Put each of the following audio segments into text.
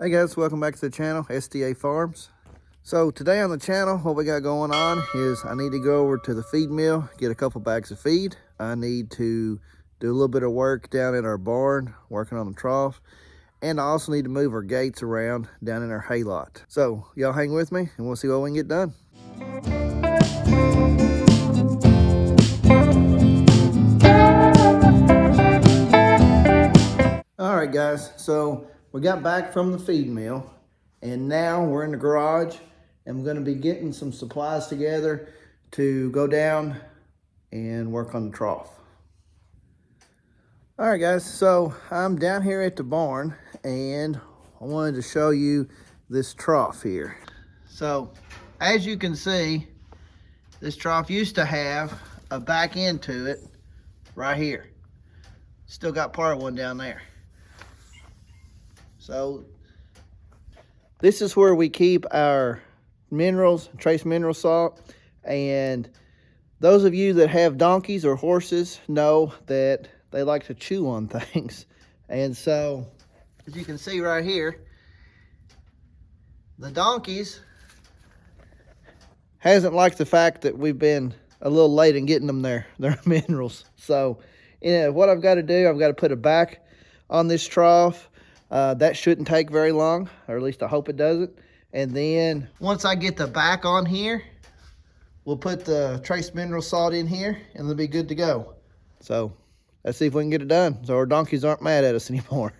Hey guys, welcome back to the channel, SDA Farms. So today on the channel, what we got going on is I need to go over to the feed mill, get a couple bags of feed. I need to do a little bit of work down in our barn, working on the trough. And I also need to move our gates around down in our hay lot. So y'all hang with me and we'll see what we can get done. All right guys, so we got back from the feed mill and now we're in the garage and we're going to be getting some supplies together to go down and work on the trough. All right guys, so I'm down here at the barn and I wanted to show you this trough here. So as you can see, this trough used to have a back end to it right here. Still got part of one down there. So this is where we keep our minerals, trace mineral salt. And those of you that have donkeys or horses know that they like to chew on things. And so, as you can see right here, the donkeys hasn't liked the fact that we've been a little late in getting them their minerals. So, what I've got to do, I've got to put a back on this trough. That shouldn't take very long, or at least I hope it doesn't. And then once I get the back on here, we'll put the trace mineral salt in here and it'll be good to go. So let's see if we can get it done so our donkeys aren't mad at us anymore.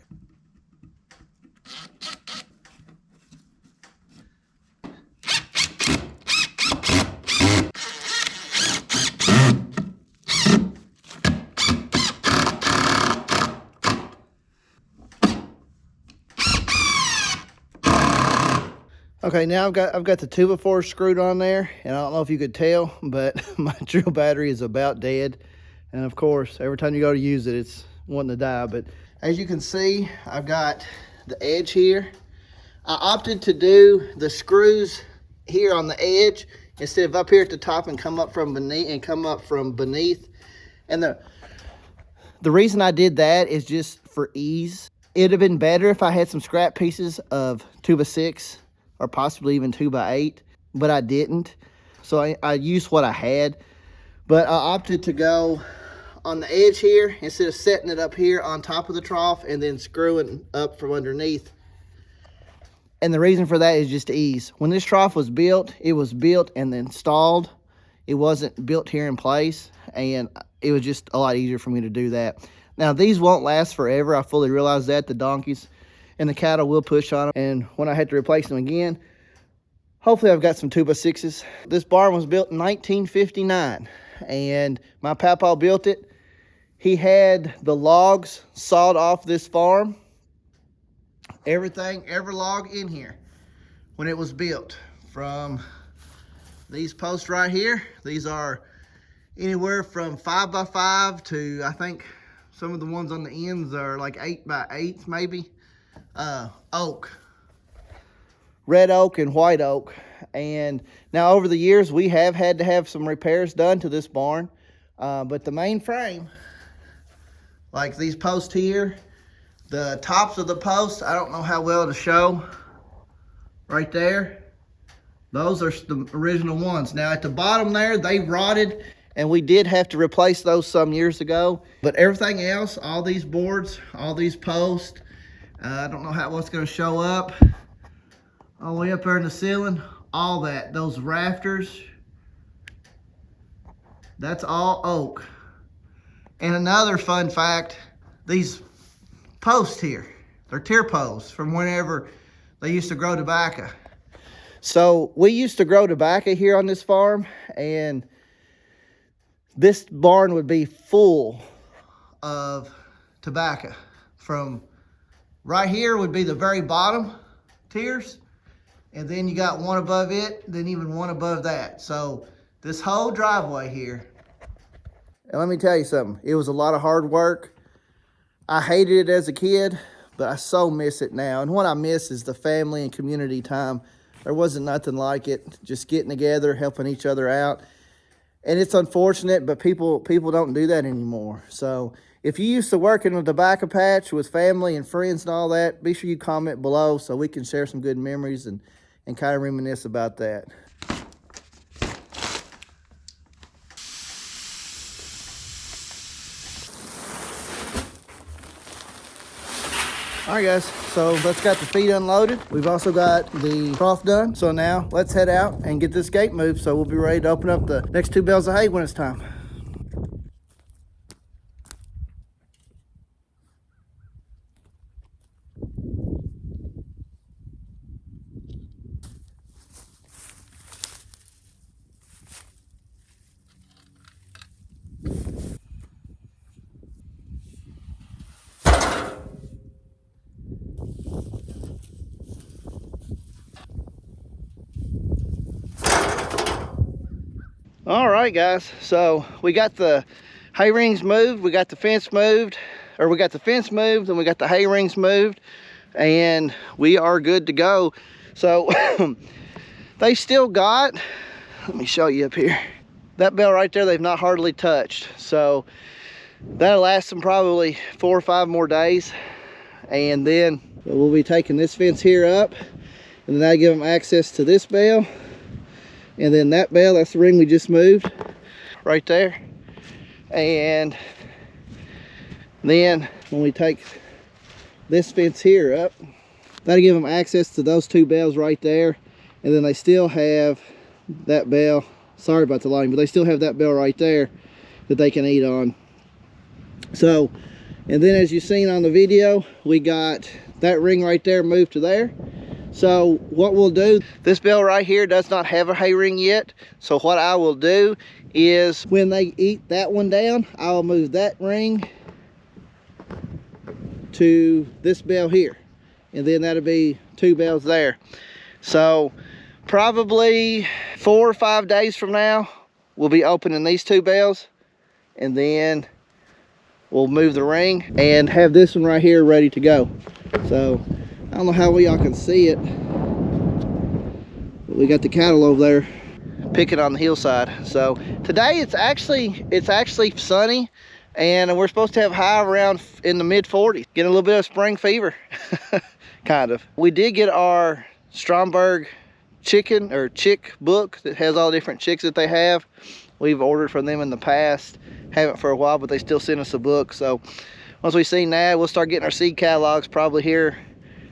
Okay, now I've got the 2x4 screwed on there, and I don't know if you could tell, but my drill battery is about dead. And of course, every time you go to use it, it's wanting to die. But as you can see, I've got the edge here. I opted to do the screws here on the edge instead of up here at the top and come up from beneath. And the reason I did that is just for ease. It'd have been better if I had some scrap pieces of 2x6 or possibly even 2x8, but I didn't. So I used what I had, but I opted to go on the edge here instead of setting it up here on top of the trough and then screwing up from underneath. And the reason for that is just ease. When this trough was built, it was built and then installed. It wasn't built here in place, and it was just a lot easier for me to do that. Now, these won't last forever. I fully realize that. The donkeys and the cattle will push on them, and when I had to replace them again, hopefully I've got some 2x6s. This barn was built in 1959, and my papa built it. He had the logs sawed off this farm, everything, every log in here when it was built. From these posts right here, these are anywhere from 5x5 to, I think some of the ones on the ends are like 8x8 maybe. Oak, red oak and white oak. And now over the years we have had to have some repairs done to this barn, but the main frame, like these posts here, the tops of the posts, I don't know how well to show right there, those are the original ones. Now at the bottom there, they rotted and we did have to replace those some years ago, but everything else, all these boards, all these posts, I don't know what's going to show up all the way up there in the ceiling. All that, those rafters, that's all oak. And another fun fact, these posts here, they're tier posts from whenever they used to grow tobacco. So we used to grow tobacco here on this farm, and this barn would be full of tobacco. From right here would be the very bottom tiers, and then you got one above it, then even one above that. So this whole driveway here, and let me tell you something, it was a lot of hard work. I hated it as a kid, but I so miss it now. And what I miss is the family and community time. There wasn't nothing like it, just getting together, helping each other out. And it's unfortunate, but people don't do that anymore. So if you used to work in a tobacco patch with family and friends and all that, be sure you comment below so we can share some good memories and kind of reminisce about that. All right, guys, so let's got the feet unloaded. We've also got the trough done. So now let's head out and get this gate moved so we'll be ready to open up the next 2 bales of hay when it's time. All right, guys, so we got the hay rings moved, we got the fence moved, or we got the fence moved and we got the hay rings moved, and we are good to go. So they still got, let me show you up here, that bale right there they've not hardly touched, so that'll last them probably 4 or 5 more days. And then we'll be taking this fence here up, and then that'll give them access to this bale. And then that bale, that's the ring we just moved right there. And then when we take this fence here up, that'll give them access to those 2 bales right there. And then they still have that bale, sorry about the lighting, but they still have that bale right there that they can eat on. So, and then as you've seen on the video, we got that ring right there moved to there. So what we'll do, this bale right here does not have a hay ring yet. So what I will do is when they eat that one down, I'll move that ring to this bale here. And then that'll be 2 bales there. So probably 4 or 5 days from now, we'll be opening these 2 bales. And then we'll move the ring and have this one right here ready to go. So I don't know how y'all can see it, but we got the cattle over there picking on the hillside. So today it's actually sunny, and we're supposed to have high around in the mid 40s, getting a little bit of spring fever. Kind of. We did get our Stromberg chicken or chick book that has all the different chicks that they have. We've ordered from them in the past, haven't for a while, but they still send us a book. So once we see that, we'll start getting our seed catalogs probably here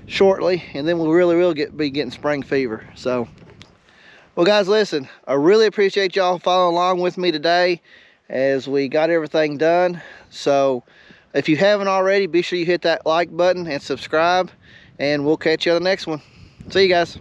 shortly, and then we'll really be getting spring fever. So, well, guys, listen, I really appreciate y'all following along with me today as we got everything done. So if you haven't already, be sure you hit that like button and subscribe, and we'll catch you on the next one. See you guys.